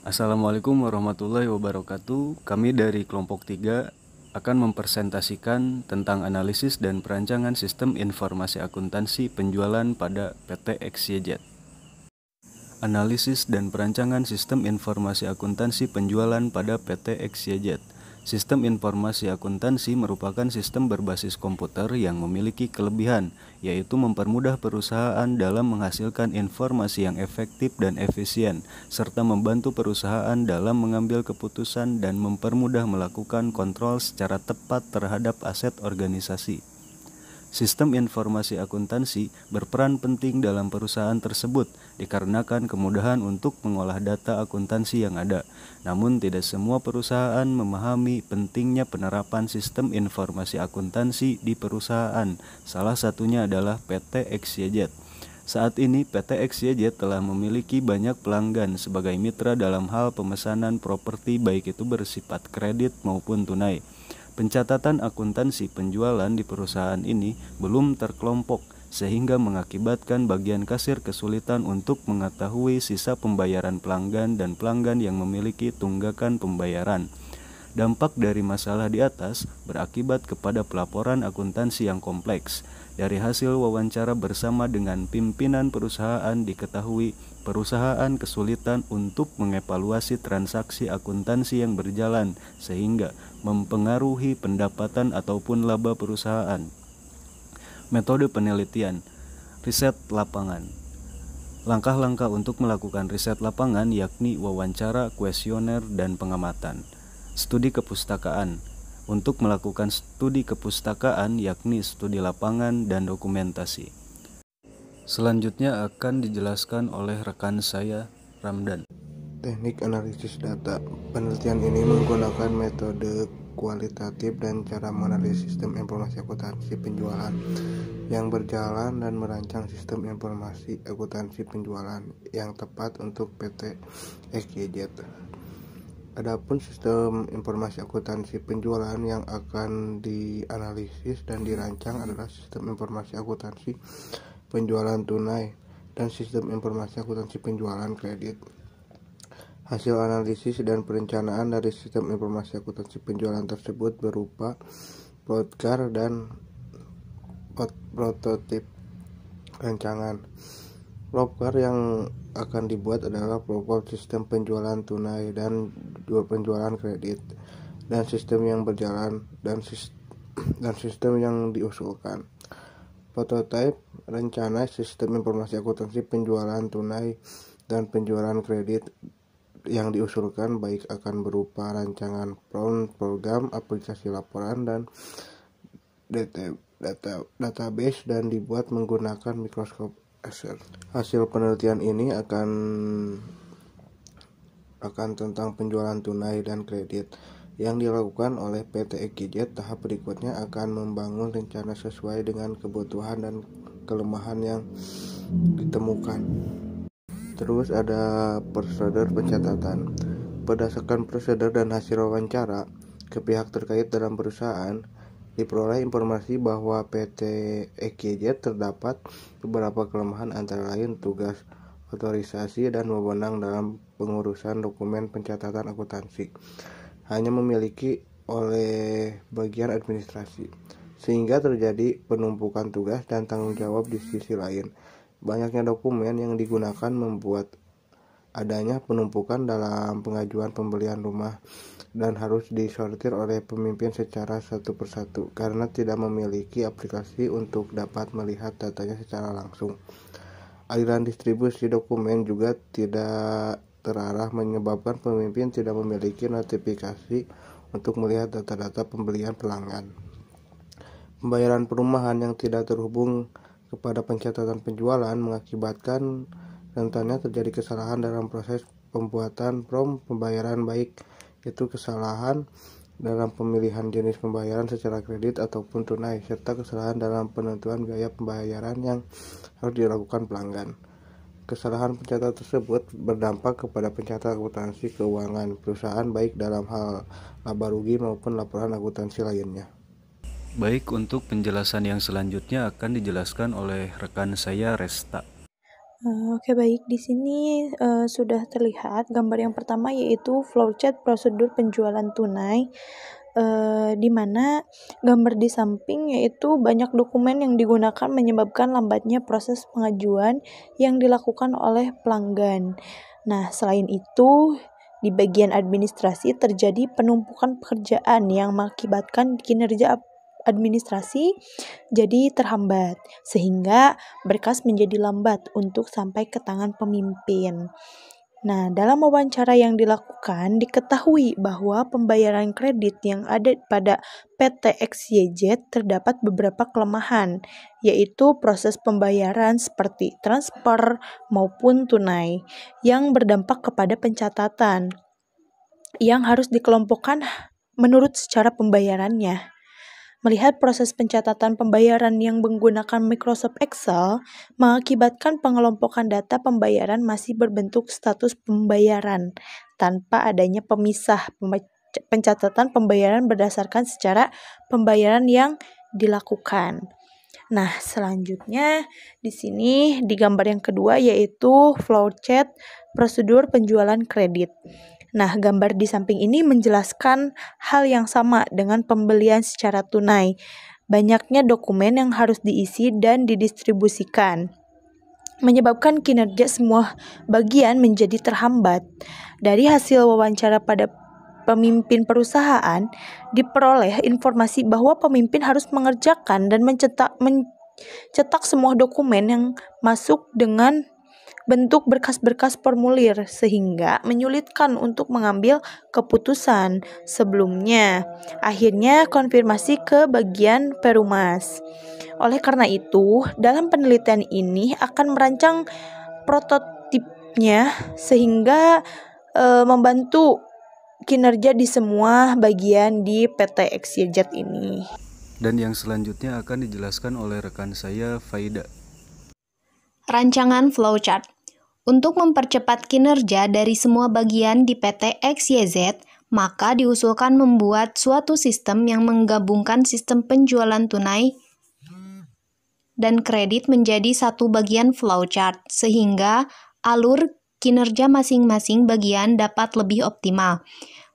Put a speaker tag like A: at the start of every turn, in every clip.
A: Assalamualaikum warahmatullahi wabarakatuh. Kami dari kelompok 3 akan mempresentasikan tentang analisis dan perancangan sistem informasi akuntansi penjualan pada PT XYZ. Analisis dan perancangan sistem informasi akuntansi penjualan pada PT XYZ. Sistem informasi akuntansi merupakan sistem berbasis komputer yang memiliki kelebihan, yaitu mempermudah perusahaan dalam menghasilkan informasi yang efektif dan efisien, serta membantu perusahaan dalam mengambil keputusan dan mempermudah melakukan kontrol secara tepat terhadap aset organisasi. Sistem informasi akuntansi berperan penting dalam perusahaan tersebut dikarenakan kemudahan untuk mengolah data akuntansi yang ada. Namun tidak semua perusahaan memahami pentingnya penerapan sistem informasi akuntansi di perusahaan. Salah satunya adalah PT XYZ. Saat ini PT XYZ telah memiliki banyak pelanggan sebagai mitra dalam hal pemesanan properti baik itu bersifat kredit maupun tunai. Pencatatan akuntansi penjualan di perusahaan ini belum terkelompok sehingga mengakibatkan bagian kasir kesulitan untuk mengetahui sisa pembayaran pelanggan dan pelanggan yang memiliki tunggakan pembayaran. Dampak dari masalah di atas berakibat kepada pelaporan akuntansi yang kompleks. Dari hasil wawancara bersama dengan pimpinan perusahaan diketahui perusahaan kesulitan untuk mengevaluasi transaksi akuntansi yang berjalan sehingga mempengaruhi pendapatan ataupun laba perusahaan. Metode penelitian, riset lapangan. Langkah-langkah untuk melakukan riset lapangan yakni wawancara, kuesioner, dan pengamatan. Studi kepustakaan. Untuk melakukan studi kepustakaan yakni studi lapangan dan dokumentasi. Selanjutnya akan dijelaskan oleh rekan saya, Ramdan.
B: Teknik analisis data. Penelitian ini menggunakan metode kualitatif dan cara menganalisis sistem informasi akuntansi penjualan yang berjalan dan merancang sistem informasi akuntansi penjualan yang tepat untuk PT XYZ. Adapun sistem informasi akuntansi penjualan yang akan dianalisis dan dirancang adalah sistem informasi akuntansi penjualan tunai dan sistem informasi akuntansi penjualan kredit. Hasil analisis dan perencanaan dari sistem informasi akuntansi penjualan tersebut berupa plotchart dan prototip rancangan. Plotchart yang akan dibuat adalah plotchart sistem penjualan tunai dan penjualan kredit dan sistem yang berjalan dan sistem yang diusulkan. Prototipe rencana sistem informasi akuntansi penjualan tunai dan penjualan kredit yang diusulkan baik akan berupa rancangan program, aplikasi laporan, dan database dan dibuat menggunakan Microsoft Excel. Hasil penelitian ini akan tentang penjualan tunai dan kredit yang dilakukan oleh PT XYZ. Tahap berikutnya akan membangun rencana sesuai dengan kebutuhan dan kelemahan yang ditemukan. Terus ada prosedur pencatatan. Berdasarkan prosedur dan hasil wawancara ke pihak terkait dalam perusahaan, diperoleh informasi bahwa PT XYZ terdapat beberapa kelemahan antara lain tugas, otorisasi, dan wewenang dalam pengurusan dokumen pencatatan akuntansi. Hanya memiliki oleh bagian administrasi, sehingga terjadi penumpukan tugas dan tanggung jawab di sisi lain. Banyaknya dokumen yang digunakan membuat adanya penumpukan dalam pengajuan pembelian rumah dan harus disortir oleh pemimpin secara satu persatu karena tidak memiliki aplikasi untuk dapat melihat datanya secara langsung. Aliran distribusi dokumen juga tidak terarah menyebabkan pemimpin tidak memiliki notifikasi untuk melihat data-data pembelian pelanggan. Pembayaran perumahan yang tidak terhubung kepada pencatatan penjualan mengakibatkan rentannya terjadi kesalahan dalam proses pembuatan pembayaran, baik itu kesalahan dalam pemilihan jenis pembayaran secara kredit ataupun tunai, serta kesalahan dalam penentuan biaya pembayaran yang harus dilakukan pelanggan. Kesalahan pencatatan tersebut berdampak kepada pencatatan akuntansi keuangan perusahaan baik dalam hal laba rugi maupun laporan akuntansi lainnya.
A: Baik, untuk penjelasan yang selanjutnya akan dijelaskan oleh rekan saya, Resta.
C: Oke, baik. Di sini sudah terlihat gambar yang pertama, yaitu flowchart prosedur penjualan tunai, di mana gambar di samping yaitu banyak dokumen yang digunakan menyebabkan lambatnya proses pengajuan yang dilakukan oleh pelanggan. Nah, selain itu, di bagian administrasi terjadi penumpukan pekerjaan yang mengakibatkan kinerja administrasi jadi terhambat, sehingga berkas menjadi lambat untuk sampai ke tangan pemimpin. Nah, dalam wawancara yang dilakukan, diketahui bahwa pembayaran kredit yang ada pada PT XYZ terdapat beberapa kelemahan, yaitu proses pembayaran seperti transfer maupun tunai, yang berdampak kepada pencatatan, yang harus dikelompokkan menurut secara pembayarannya. Melihat proses pencatatan pembayaran yang menggunakan Microsoft Excel mengakibatkan pengelompokan data pembayaran masih berbentuk status pembayaran tanpa adanya pemisah pencatatan pembayaran berdasarkan secara pembayaran yang dilakukan. Nah, selanjutnya di sini di gambar yang kedua yaitu flowchart prosedur penjualan kredit. Nah, gambar di samping ini menjelaskan hal yang sama dengan pembelian secara tunai. Banyaknya dokumen yang harus diisi dan didistribusikan, menyebabkan kinerja semua bagian menjadi terhambat. Dari hasil wawancara pada pemimpin perusahaan, diperoleh informasi bahwa pemimpin harus mengerjakan dan mencetak semua dokumen yang masuk dengan bentuk berkas-berkas formulir, sehingga menyulitkan untuk mengambil keputusan sebelumnya. Akhirnya konfirmasi ke bagian Perumas. Oleh karena itu, dalam penelitian ini akan merancang prototipnya sehingga membantu kinerja di semua bagian di PT XYZ ini.
A: Dan yang selanjutnya akan dijelaskan oleh rekan saya, Faida.
D: Rancangan flowchart. Untuk mempercepat kinerja dari semua bagian di PT XYZ, maka diusulkan membuat suatu sistem yang menggabungkan sistem penjualan tunai dan kredit menjadi satu bagian flowchart, sehingga alur kinerja masing-masing bagian dapat lebih optimal.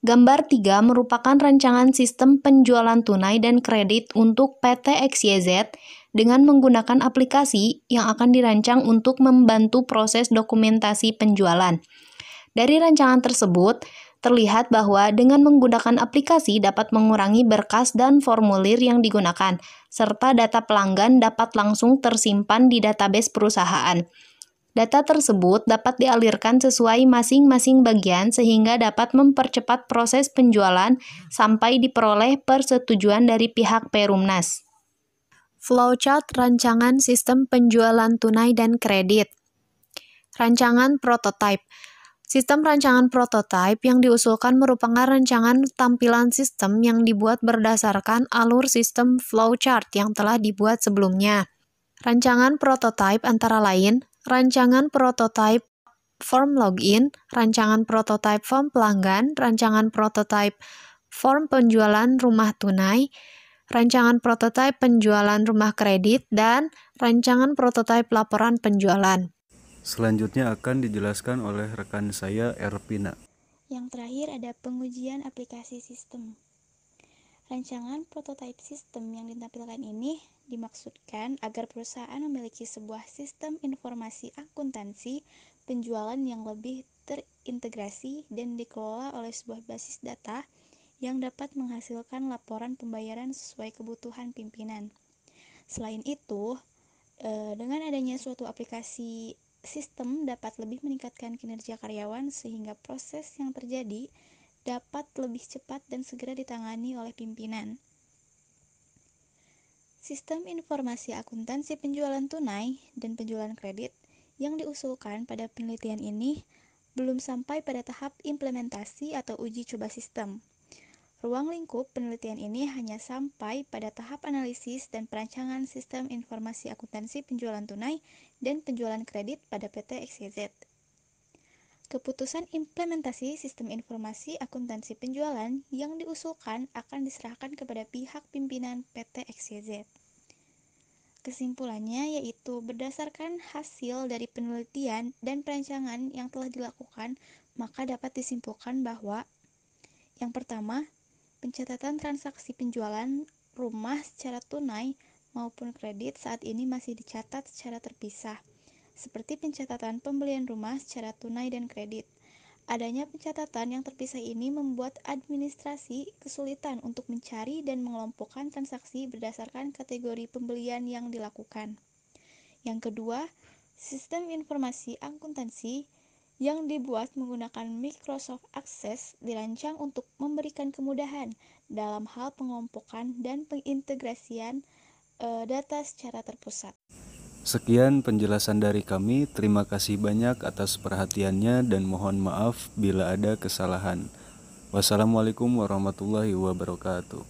D: Gambar 3 merupakan rancangan sistem penjualan tunai dan kredit untuk PT XYZ dengan menggunakan aplikasi yang akan dirancang untuk membantu proses dokumentasi penjualan. Dari rancangan tersebut, terlihat bahwa dengan menggunakan aplikasi dapat mengurangi berkas dan formulir yang digunakan, serta data pelanggan dapat langsung tersimpan di database perusahaan. Data tersebut dapat dialirkan sesuai masing-masing bagian sehingga dapat mempercepat proses penjualan sampai diperoleh persetujuan dari pihak Perumnas. Flowchart rancangan sistem penjualan tunai dan kredit. Rancangan prototype. Sistem rancangan prototype yang diusulkan merupakan rancangan tampilan sistem yang dibuat berdasarkan alur sistem flowchart yang telah dibuat sebelumnya. Rancangan prototype antara lain rancangan prototype form login, rancangan prototype form pelanggan, rancangan prototype form penjualan rumah tunai, rancangan prototype penjualan rumah kredit, dan rancangan prototype laporan penjualan.
A: Selanjutnya akan dijelaskan oleh rekan saya, Erpina.
E: Yang terakhir ada pengujian aplikasi sistem. Rancangan prototipe sistem yang ditampilkan ini dimaksudkan agar perusahaan memiliki sebuah sistem informasi akuntansi penjualan yang lebih terintegrasi dan dikelola oleh sebuah basis data yang dapat menghasilkan laporan pembayaran sesuai kebutuhan pimpinan. Selain itu, dengan adanya suatu aplikasi sistem dapat lebih meningkatkan kinerja karyawan sehingga proses yang terjadi dapat lebih cepat dan segera ditangani oleh pimpinan. Sistem informasi akuntansi penjualan tunai dan penjualan kredit yang diusulkan pada penelitian ini belum sampai pada tahap implementasi atau uji coba sistem. Ruang lingkup penelitian ini hanya sampai pada tahap analisis dan perancangan sistem informasi akuntansi penjualan tunai dan penjualan kredit pada PT XYZ. Keputusan implementasi sistem informasi akuntansi penjualan yang diusulkan akan diserahkan kepada pihak pimpinan PT XYZ. Kesimpulannya yaitu berdasarkan hasil dari penelitian dan perancangan yang telah dilakukan, maka dapat disimpulkan bahwa yang pertama, pencatatan transaksi penjualan rumah secara tunai maupun kredit saat ini masih dicatat secara terpisah, seperti pencatatan pembelian rumah secara tunai dan kredit. Adanya pencatatan yang terpisah ini membuat administrasi kesulitan untuk mencari dan mengelompokkan transaksi berdasarkan kategori pembelian yang dilakukan. Yang kedua, sistem informasi akuntansi yang dibuat menggunakan Microsoft Access dirancang untuk memberikan kemudahan dalam hal pengelompokan dan pengintegrasian data secara terpusat.
A: Sekian penjelasan dari kami. Terima kasih banyak atas perhatiannya dan mohon maaf bila ada kesalahan. Wassalamualaikum warahmatullahi wabarakatuh.